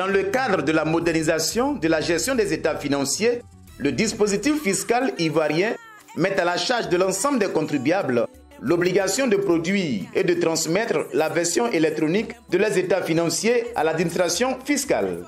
Dans le cadre de la modernisation de la gestion des états financiers, le dispositif fiscal ivoirien met à la charge de l'ensemble des contribuables l'obligation de produire et de transmettre la version électronique de leurs états financiers à l'administration fiscale.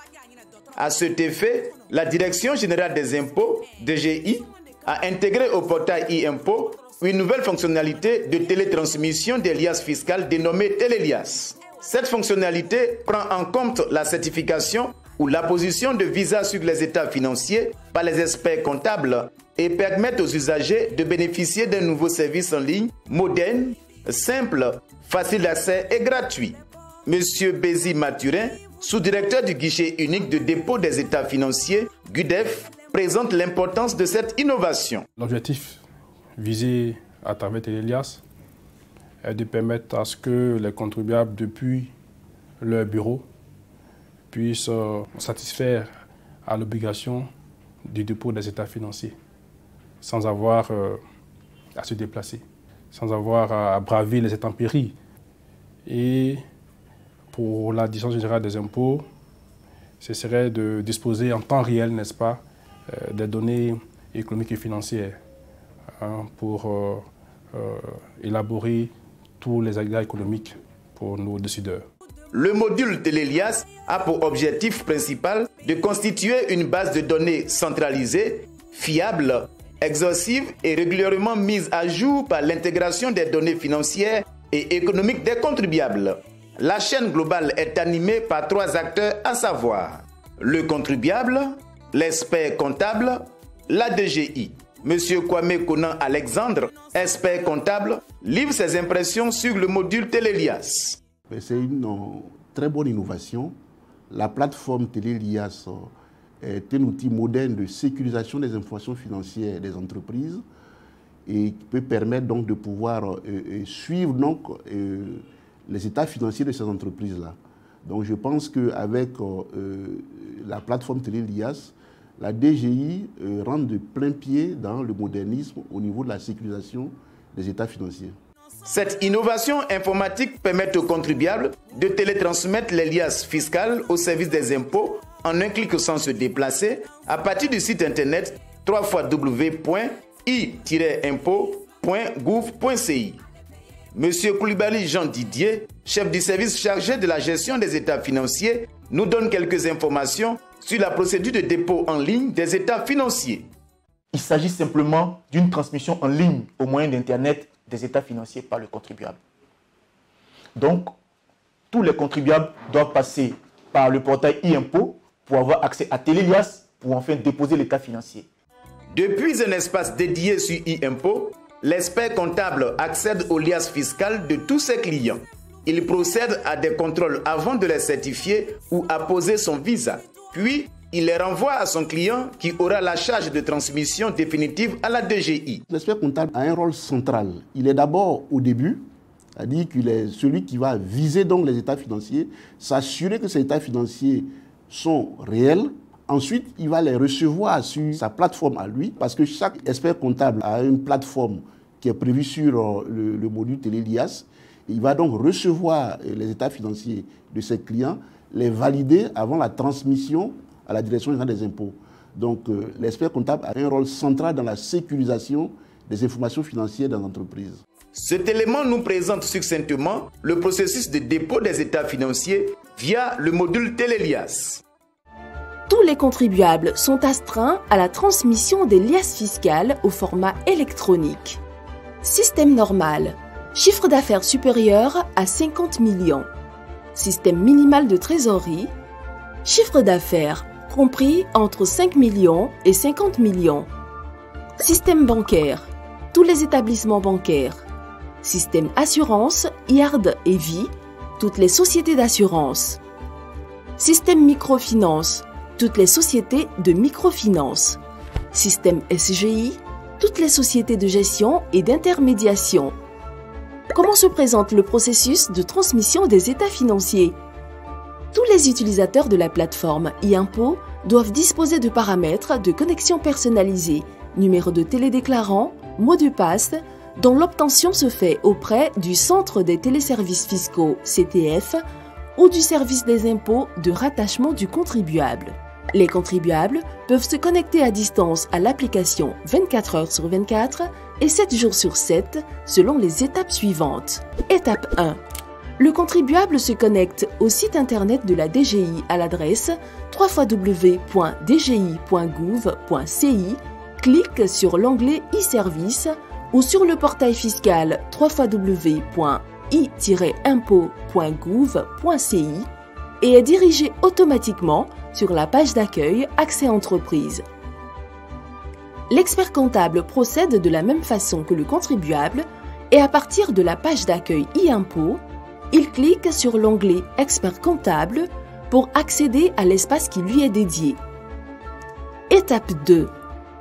À cet effet, la Direction générale des impôts, DGI, a intégré au portail e-impôt une nouvelle fonctionnalité de télétransmission des liasses fiscales dénommée Télélias. Cette fonctionnalité prend en compte la certification ou l'apposition de visa sur les états financiers par les experts comptables et permet aux usagers de bénéficier d'un nouveau service en ligne moderne, simple, facile d'accès et gratuit. Monsieur Bézi Mathurin, sous-directeur du guichet unique de dépôt des états financiers, GUDEF, présente l'importance de cette innovation. L'objectif visé à travers Télélias est de permettre à ce que les contribuables depuis leur bureau puissent satisfaire à l'obligation du dépôt des états financiers sans avoir à se déplacer, sans avoir à braver les intempéries. Et pour la Direction générale des impôts, ce serait de disposer en temps réel, n'est-ce pas, des données économiques et financières pour élaborer tous les agrès économiques pour nos décideurs. Le module Télélias a pour objectif principal de constituer une base de données centralisée, fiable, exhaustive et régulièrement mise à jour par l'intégration des données financières et économiques des contribuables. La chaîne globale est animée par 3 acteurs, à savoir le contribuable, l'expert comptable, la DGI. Monsieur Kwame Konan Alexandre, expert comptable, livre ses impressions sur le module Télélias. C'est une très bonne innovation. La plateforme Télélias est un outil moderne de sécurisation des informations financières des entreprises et qui peut permettre donc de pouvoir suivre donc, les états financiers de ces entreprises-là. Donc je pense qu'avec la plateforme Télélias, la DGI rentre de plein pied dans le modernisme au niveau de la sécurisation des états financiers. Cette innovation informatique permet aux contribuables de télétransmettre les liasses fiscales au service des impôts en un clic sans se déplacer à partir du site internet www.i-impôt.gouv.ci. Monsieur Koulibaly Jean Didier, chef du service chargé de la gestion des états financiers, nous donne quelques informations sur la procédure de dépôt en ligne des états financiers. Il s'agit simplement d'une transmission en ligne au moyen d'Internet des états financiers par le contribuable. Donc, tous les contribuables doivent passer par le portail e-impôt pour avoir accès à Télélias pour enfin déposer l'état financier. Depuis un espace dédié sur e-impôt, l'expert comptable accède aux liasses fiscales de tous ses clients. Il procède à des contrôles avant de les certifier ou à poser son visa. Puis, il les renvoie à son client qui aura la charge de transmission définitive à la DGI. L'expert comptable a un rôle central. Il est d'abord au début, c'est-à-dire qu'il est celui qui va viser donc les états financiers, s'assurer que ces états financiers sont réels. Ensuite, il va les recevoir sur sa plateforme à lui, parce que chaque expert comptable a une plateforme qui est prévue sur le module Télélias. Il va donc recevoir les états financiers de ses clients, les valider avant la transmission à la Direction générale des impôts. Donc, l'expert comptable a un rôle central dans la sécurisation des informations financières dans l'entreprise. Cet élément nous présente succinctement le processus de dépôt des états financiers via le module Télélias. Tous les contribuables sont astreints à la transmission des liasses fiscales au format électronique. Système normal. Chiffre d'affaires supérieur à 50 millions. Système minimal de trésorerie. Chiffre d'affaires compris entre 5 millions et 50 millions. Système bancaire. Tous les établissements bancaires. Système assurance, IARD et vie. Toutes les sociétés d'assurance. Système microfinance. Toutes les sociétés de microfinance. Système SGI. Toutes les sociétés de gestion et d'intermédiation. Comment se présente le processus de transmission des états financiers? Tous les utilisateurs de la plateforme e-impôt doivent disposer de paramètres de connexion personnalisés, numéro de télédéclarant, mot de passe, dont l'obtention se fait auprès du Centre des téléservices fiscaux CTF ou du service des impôts de rattachement du contribuable. Les contribuables peuvent se connecter à distance à l'application 24 heures sur 24 et 7 jours sur 7 selon les étapes suivantes. Étape 1. Le contribuable se connecte au site internet de la DGI à l'adresse www.dgi.gouv.ci, clique sur l'onglet e-service ou sur le portail fiscal www.i-impôt.gouv.ci et est dirigé automatiquement sur la page d'accueil Accès entreprise. L'expert comptable procède de la même façon que le contribuable et à partir de la page d'accueil e-impôt, il clique sur l'onglet Expert comptable pour accéder à l'espace qui lui est dédié. Étape 2.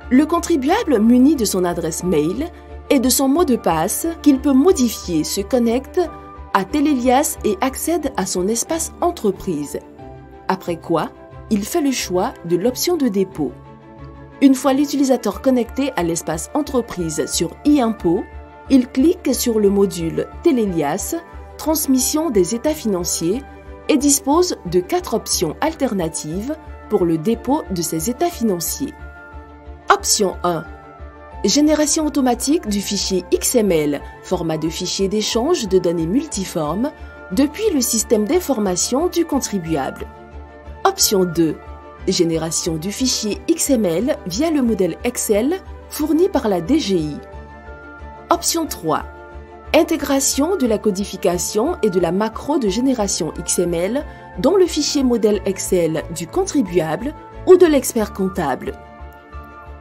Le contribuable muni de son adresse mail et de son mot de passe qu'il peut modifier se connecte à Télélias et accède à son espace entreprise. Après quoi, il fait le choix de l'option de dépôt. Une fois l'utilisateur connecté à l'espace entreprise sur e-impôt, il clique sur le module Télélias, transmission des états financiers et dispose de 4 options alternatives pour le dépôt de ces états financiers. Option 1. Génération automatique du fichier XML, format de fichier d'échange de données multiformes, depuis le système d'information du contribuable. Option 2. Génération du fichier XML via le modèle Excel fourni par la DGI. Option 3. Intégration de la codification et de la macro de génération XML dans le fichier modèle Excel du contribuable ou de l'expert comptable.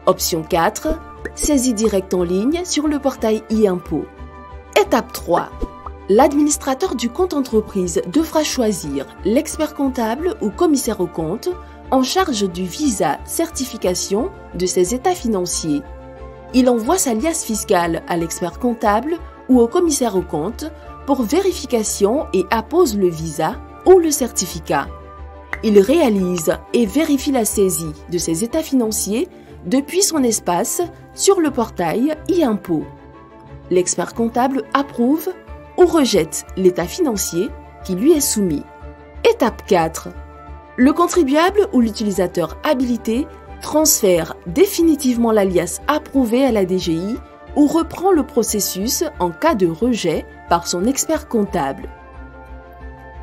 Option 4. Saisie directe en ligne sur le portail e-impôt. Étape 3. L'administrateur du compte entreprise devra choisir l'expert comptable ou commissaire aux comptes en charge du visa certification de ses états financiers. Il envoie sa liasse fiscale à l'expert comptable ou au commissaire aux comptes pour vérification et appose le visa ou le certificat. Il réalise et vérifie la saisie de ses états financiers depuis son espace sur le portail e-impôt. L'expert comptable approuve ou rejette l'état financier qui lui est soumis. Étape 4. Le contribuable ou l'utilisateur habilité transfère définitivement l'alias approuvé à la DGI ou reprend le processus en cas de rejet par son expert comptable.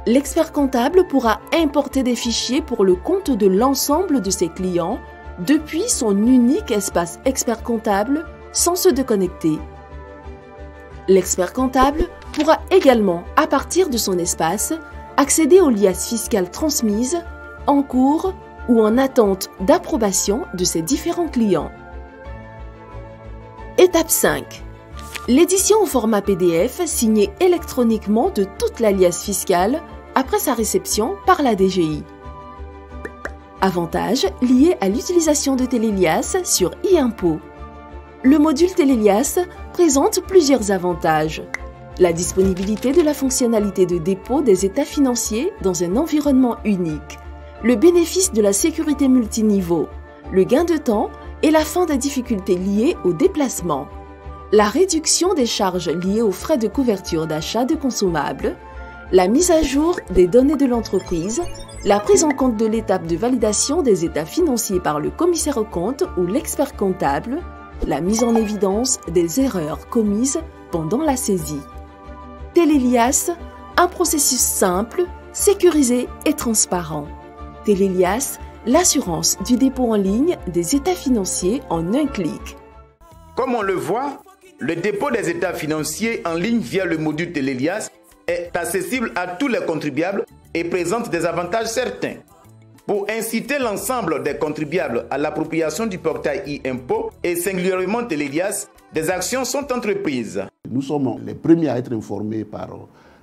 L'expert comptable pourra importer des fichiers pour le compte de l'ensemble de ses clients depuis son unique espace expert comptable sans se déconnecter. L'expert comptable pourra également, à partir de son espace, accéder aux liasses fiscales transmises, en cours ou en attente d'approbation de ses différents clients. Étape 5. L'édition au format PDF signée électroniquement de toute la liasse fiscale après sa réception par la DGI. Avantages liés à l'utilisation de Télélias sur e-impôt. Le module Télélias présente plusieurs avantages. La disponibilité de la fonctionnalité de dépôt des états financiers dans un environnement unique, le bénéfice de la sécurité multiniveau, le gain de temps et la fin des difficultés liées au déplacement, la réduction des charges liées aux frais de couverture d'achat de consommables, la mise à jour des données de l'entreprise, la prise en compte de l'étape de validation des états financiers par le commissaire aux comptes ou l'expert comptable, la mise en évidence des erreurs commises pendant la saisie. Télélias, un processus simple, sécurisé et transparent. Télélias, l'assurance du dépôt en ligne des états financiers en un clic. Comme on le voit, le dépôt des états financiers en ligne via le module Télélias est accessible à tous les contribuables et présente des avantages certains. Pour inciter l'ensemble des contribuables à l'appropriation du portail e-impôt et singulièrement Télélias, des actions sont entreprises. Nous sommes les premiers à être informés par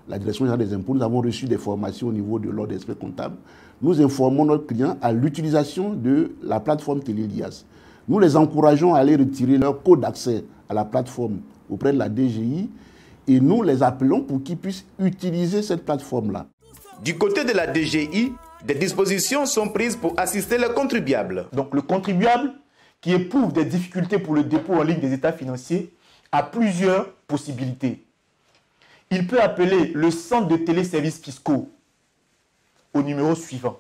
la Direction générale des impôts. Nous avons reçu des formations au niveau de l'ordre des experts comptables. Nous informons nos clients à l'utilisation de la plateforme Télélias. Nous les encourageons à aller retirer leur code d'accès à la plateforme auprès de la DGI et nous les appelons pour qu'ils puissent utiliser cette plateforme-là. Du côté de la DGI, des dispositions sont prises pour assister les contribuables. Donc le contribuable qui éprouve des difficultés pour le dépôt en ligne des états financiers a plusieurs possibilités. Il peut appeler le centre de téléservices fiscaux au numéro suivant.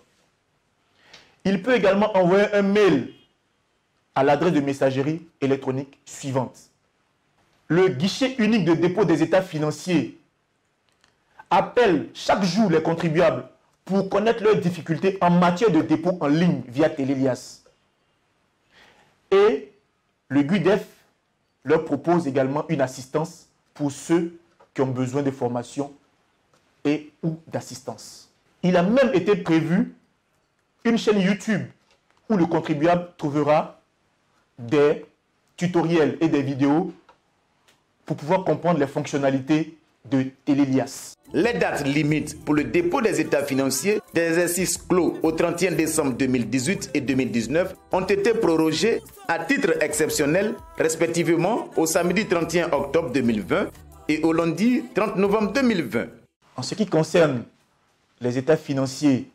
Il peut également envoyer un mail à l'adresse de messagerie électronique suivante. Le guichet unique de dépôt des états financiers appelle chaque jour les contribuables pour connaître leurs difficultés en matière de dépôt en ligne via Télélias. Et le GUDEF leur propose également une assistance pour ceux qui ont besoin de formation et ou d'assistance. Il a même été prévu une chaîne YouTube où le contribuable trouvera des tutoriels et des vidéos pour pouvoir comprendre les fonctionnalités de Télélias. Les dates limites pour le dépôt des états financiers des exercices clos au 31 décembre 2018 et 2019 ont été prorogées à titre exceptionnel, respectivement au samedi 31 octobre 2020 et au lundi 30 novembre 2020. En ce qui concerne les états financiers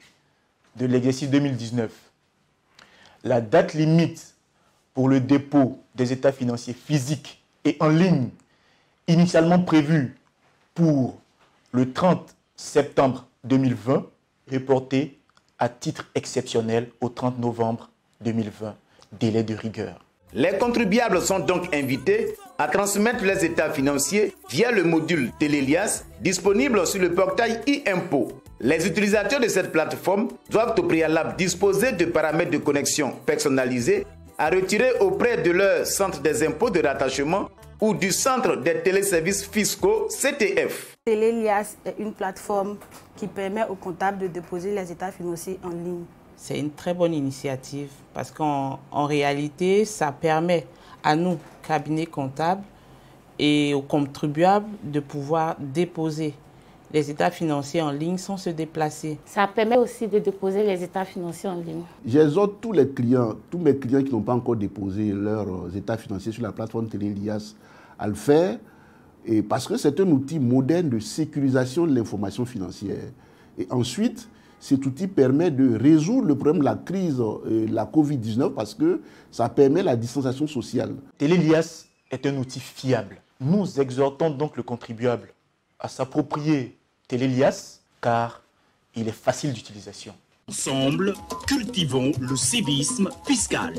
de l'exercice 2019, la date limite pour le dépôt des états financiers physiques et en ligne, initialement prévue pour le 30 septembre 2020, reportée à titre exceptionnel au 30 novembre 2020, délai de rigueur. Les contribuables sont donc invités à transmettre les états financiers via le module Télélias disponible sur le portail e-impôt. Les utilisateurs de cette plateforme doivent au préalable disposer de paramètres de connexion personnalisés à retirer auprès de leur centre des impôts de rattachement ou du centre des téléservices fiscaux CTF. Télélias est une plateforme qui permet aux comptables de déposer les états financiers en ligne. C'est une très bonne initiative parce qu'en réalité, ça permet à nous, cabinets comptables et aux contribuables de pouvoir déposer les états financiers en ligne sans se déplacer. Ça permet aussi de déposer les états financiers en ligne. J'exhorte tous mes clients qui n'ont pas encore déposé leurs états financiers sur la plateforme Télélias à le faire, et parce que c'est un outil moderne de sécurisation de l'information financière. Et ensuite, cet outil permet de résoudre le problème de la crise de la Covid-19 parce que ça permet la distanciation sociale. Télélias est un outil fiable. Nous exhortons donc le contribuable à s'approprier Télélias car il est facile d'utilisation. Ensemble, cultivons le civisme fiscal.